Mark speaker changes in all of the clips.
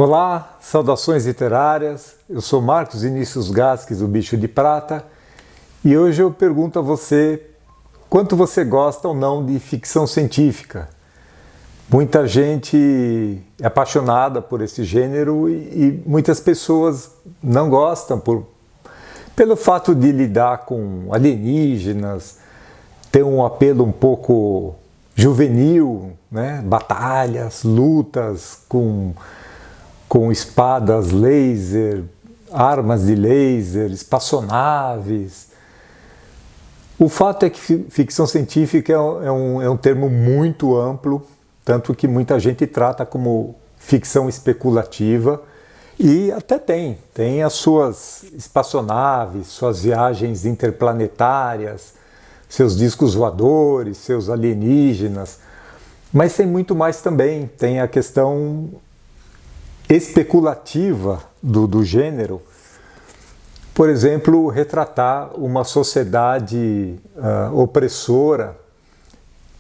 Speaker 1: Olá, saudações literárias, eu sou Marcos Vinícius Gasques, o Bicho de Prata, e hoje eu pergunto a você quanto você gosta ou não de ficção científica. Muita gente é apaixonada por esse gênero e muitas pessoas não gostam pelo fato de lidar com alienígenas, ter um apelo um pouco juvenil, né? Batalhas, lutas com espadas laser, armas de laser, espaçonaves. O fato é que ficção científica é um termo muito amplo, tanto que muita gente trata como ficção especulativa, e até tem as suas espaçonaves, suas viagens interplanetárias, seus discos voadores, seus alienígenas, mas tem muito mais também, tem a questão especulativa do gênero. Por exemplo, retratar uma sociedade opressora,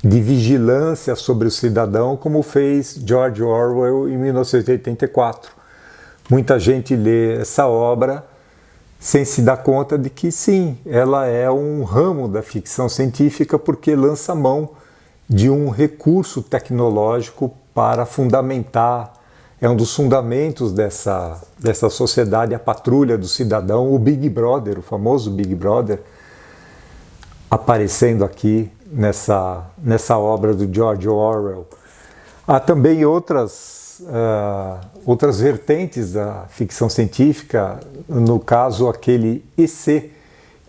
Speaker 1: de vigilância sobre o cidadão, como fez George Orwell em 1984. Muita gente lê essa obra sem se dar conta de que sim, ela é um ramo da ficção científica porque lança mão de um recurso tecnológico para fundamentar. É um dos fundamentos dessa sociedade, a patrulha do cidadão, o Big Brother, o famoso Big Brother, aparecendo aqui nessa obra do George Orwell. Há também outras vertentes da ficção científica, no caso aquele EC.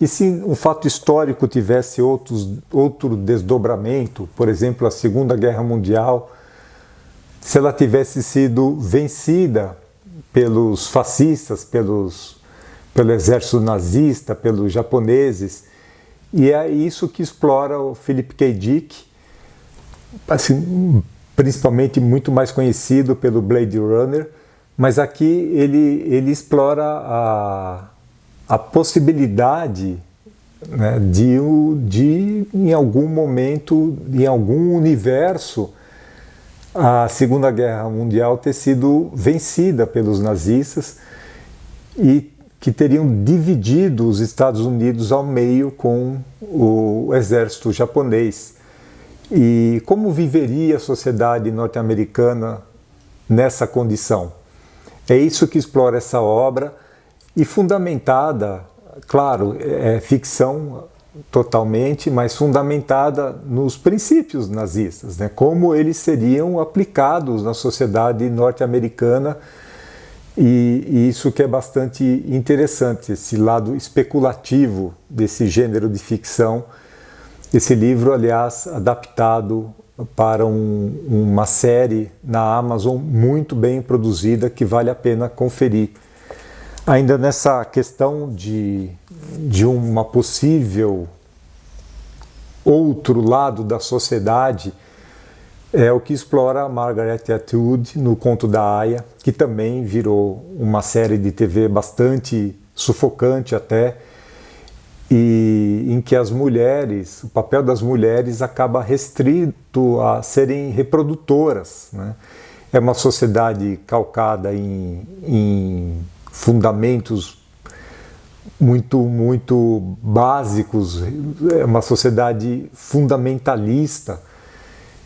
Speaker 1: E se um fato histórico tivesse outro desdobramento, por exemplo, a Segunda Guerra Mundial, se ela tivesse sido vencida pelos fascistas, pelo exército nazista, pelos japoneses, e é isso que explora o Philip K. Dick, assim, principalmente muito mais conhecido pelo Blade Runner, mas aqui ele explora a possibilidade, né, de em algum momento, em algum universo, a Segunda Guerra Mundial ter sido vencida pelos nazistas e que teriam dividido os Estados Unidos ao meio com o exército japonês. E como viveria a sociedade norte-americana nessa condição? É isso que explora essa obra, e fundamentada, claro, é ficção totalmente, mas fundamentada nos princípios nazistas, né? Como eles seriam aplicados na sociedade norte-americana, e isso que é bastante interessante, esse lado especulativo desse gênero de ficção. Esse livro, aliás, adaptado para uma série na Amazon muito bem produzida, que vale a pena conferir. Ainda nessa questão de uma possível outro lado da sociedade, é o que explora a Margaret Atwood no Conto da Aia, que também virou uma série de TV bastante sufocante até, e em que o papel das mulheres acaba restrito a serem reprodutoras, né? É uma sociedade calcada em fundamentos muito básicos, é uma sociedade fundamentalista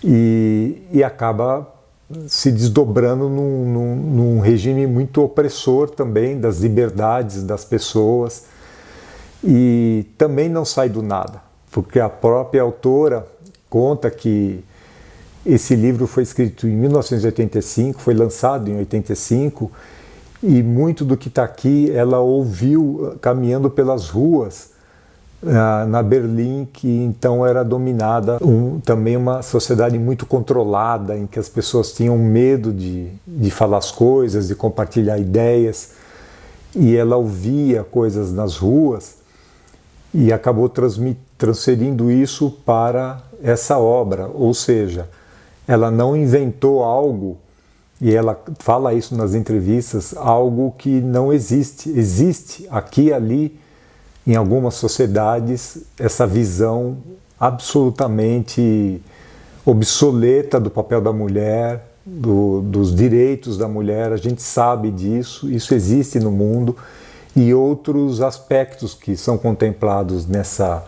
Speaker 1: e acaba se desdobrando num regime muito opressor também das liberdades das pessoas, e também não sai do nada, porque a própria autora conta que esse livro foi escrito em 1985, foi lançado em 85, e muito do que está aqui ela ouviu caminhando pelas ruas na Berlim, que então era dominada também uma sociedade muito controlada, em que as pessoas tinham medo de falar as coisas, de compartilhar ideias, e ela ouvia coisas nas ruas e acabou transferindo isso para essa obra, ou seja, ela não inventou algo. E ela fala isso nas entrevistas, algo que não existe. Existe aqui e ali, em algumas sociedades, essa visão absolutamente obsoleta do papel da mulher, dos direitos da mulher, a gente sabe disso, isso existe no mundo, e outros aspectos que são contemplados nessa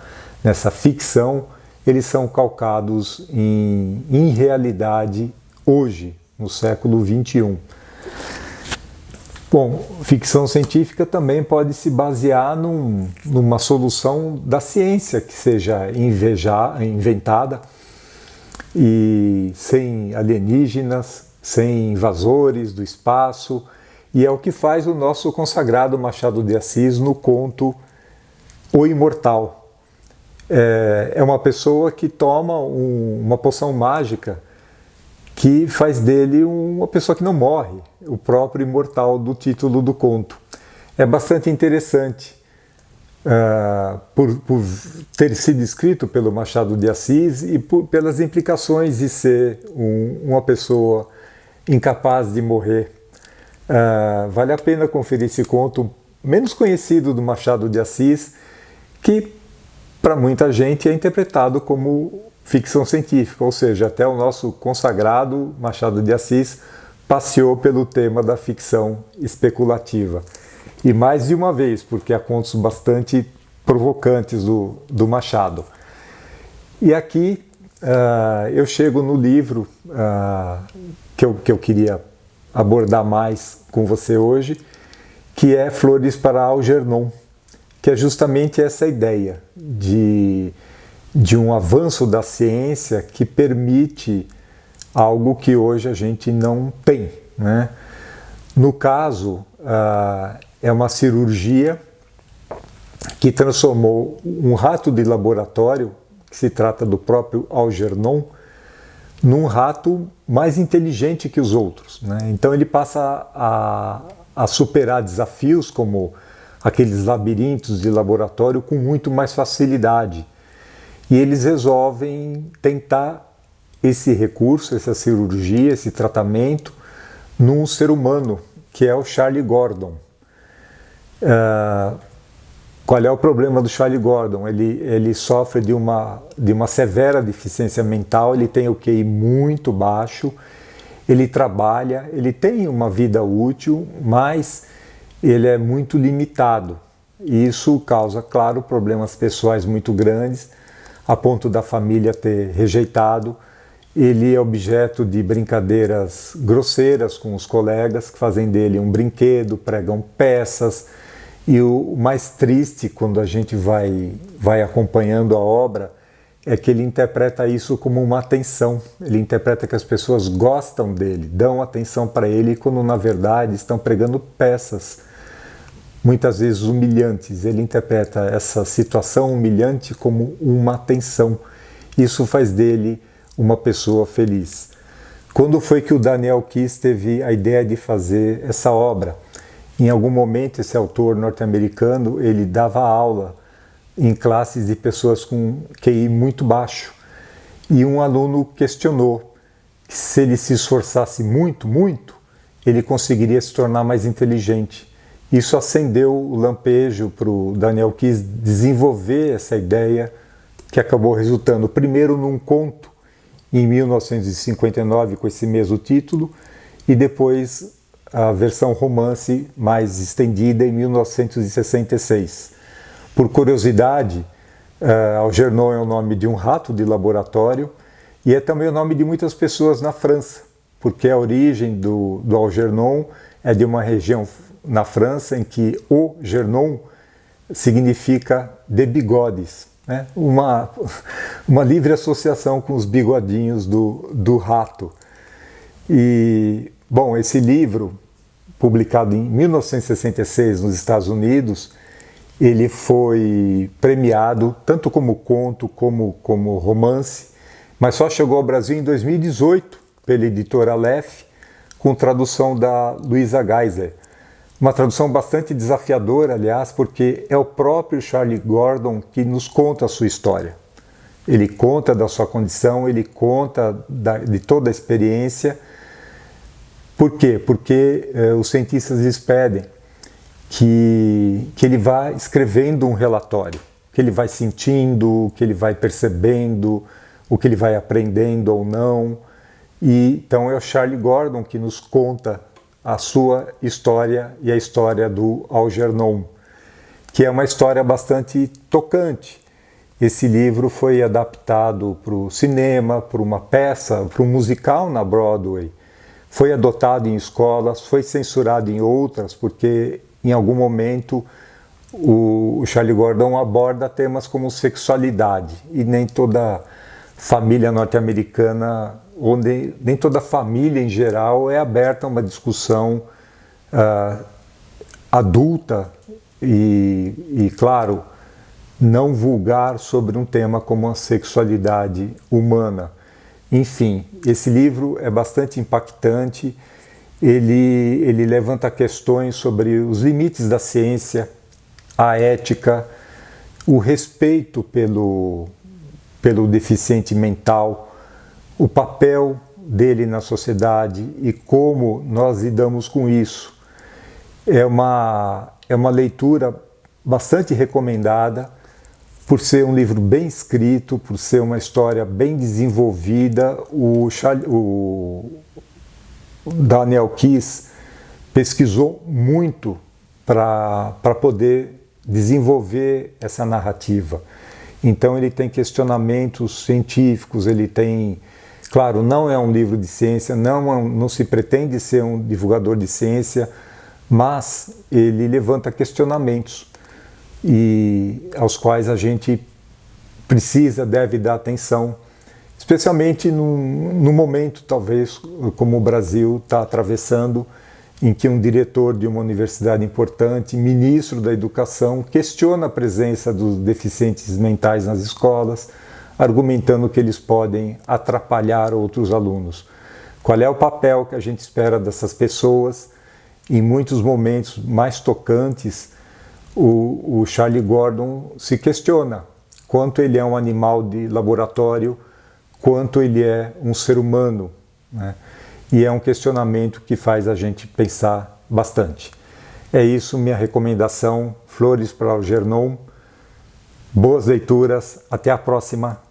Speaker 1: ficção, eles são calcados em realidade hoje, no século XXI. Bom, ficção científica também pode se basear numa solução da ciência que seja inventada, e sem alienígenas, sem invasores do espaço, e é o que faz o nosso consagrado Machado de Assis no conto O Imortal. É uma pessoa que toma uma poção mágica que faz dele uma pessoa que não morre, o próprio imortal do título do conto. É bastante interessante, por ter sido escrito pelo Machado de Assis e pelas implicações de ser uma pessoa incapaz de morrer. Vale a pena conferir esse conto menos conhecido do Machado de Assis, que para muita gente é interpretado como ficção científica, ou seja, até o nosso consagrado Machado de Assis passeou pelo tema da ficção especulativa. E mais de uma vez, porque há contos bastante provocantes do Machado. E aqui eu chego no livro que eu queria abordar mais com você hoje, que é Flores para Algernon, que é justamente essa ideia de um avanço da ciência que permite algo que hoje a gente não tem, né? No caso, é uma cirurgia que transformou um rato de laboratório, que se trata do próprio Algernon, num rato mais inteligente que os outros, né? Então ele passa a superar desafios como aqueles labirintos de laboratório com muito mais facilidade. E eles resolvem tentar esse recurso, essa cirurgia, esse tratamento num ser humano, que é o Charlie Gordon. Qual é o problema do Charlie Gordon? Ele sofre de uma severa deficiência mental, ele tem o QI muito baixo, ele trabalha, ele tem uma vida útil, mas ele é muito limitado. E isso causa, claro, problemas pessoais muito grandes, a ponto da família ter rejeitado. Ele é objeto de brincadeiras grosseiras com os colegas, que fazem dele um brinquedo, pregam peças. E o mais triste, quando a gente vai acompanhando a obra, é que ele interpreta isso como uma atenção. Ele interpreta que as pessoas gostam dele, dão atenção para ele, quando na verdade estão pregando peças, muitas vezes humilhantes. Ele interpreta essa situação humilhante como uma atenção. Isso faz dele uma pessoa feliz. Quando foi que o Daniel Keyes teve a ideia de fazer essa obra? Em algum momento, esse autor norte-americano, ele dava aula em classes de pessoas com QI muito baixo. E um aluno questionou que se ele se esforçasse muito, ele conseguiria se tornar mais inteligente. Isso acendeu o lampejo para o Daniel Keyes desenvolver essa ideia, que acabou resultando primeiro num conto em 1959 com esse mesmo título, e depois a versão romance mais estendida em 1966. Por curiosidade, Algernon é o nome de um rato de laboratório e é também o nome de muitas pessoas na França, porque a origem do Algernon é de uma região na França em que o Gernon significa de bigodes, né? Uma livre associação com os bigodinhos do rato. E, bom, esse livro, publicado em 1966 nos Estados Unidos, ele foi premiado tanto como conto como romance, mas só chegou ao Brasil em 2018 pela editora Aleph, com tradução da Luisa Geisler. Uma tradução bastante desafiadora, aliás, porque é o próprio Charlie Gordon que nos conta a sua história. Ele conta da sua condição, ele conta de toda a experiência. Por quê? Porque os cientistas lhes pedem que ele vá escrevendo um relatório, que ele vai sentindo, que ele vai percebendo, o que ele vai aprendendo ou não. E então é o Charlie Gordon que nos conta a sua história e a história do Algernon, que é uma história bastante tocante. Esse livro foi adaptado para o cinema, para uma peça, para um musical na Broadway. Foi adotado em escolas, foi censurado em outras, porque em algum momento o Charlie Gordon aborda temas como sexualidade, e nem toda família norte-americana, ou nem toda família em geral é aberta a uma discussão adulta e, claro, não vulgar sobre um tema como a sexualidade humana. Enfim, esse livro é bastante impactante, ele levanta questões sobre os limites da ciência, a ética, o respeito pelo deficiente mental, o papel dele na sociedade e como nós lidamos com isso. É uma leitura bastante recomendada, por ser um livro bem escrito, por ser uma história bem desenvolvida. O Daniel Keyes pesquisou muito para poder desenvolver essa narrativa. Então ele tem questionamentos científicos, ele tem... Claro, não é um livro de ciência, não se pretende ser um divulgador de ciência, mas ele levanta questionamentos e aos quais a gente deve dar atenção, especialmente no momento, talvez, como o Brasil está atravessando, em que um diretor de uma universidade importante, ministro da Educação, questiona a presença dos deficientes mentais nas escolas, argumentando que eles podem atrapalhar outros alunos. Qual é o papel que a gente espera dessas pessoas? Em muitos momentos mais tocantes, o Charlie Gordon se questiona quanto ele é um animal de laboratório, quanto ele é um ser humano, né? E é um questionamento que faz a gente pensar bastante. É isso, minha recomendação. Flores para Algernon. Boas leituras. Até a próxima.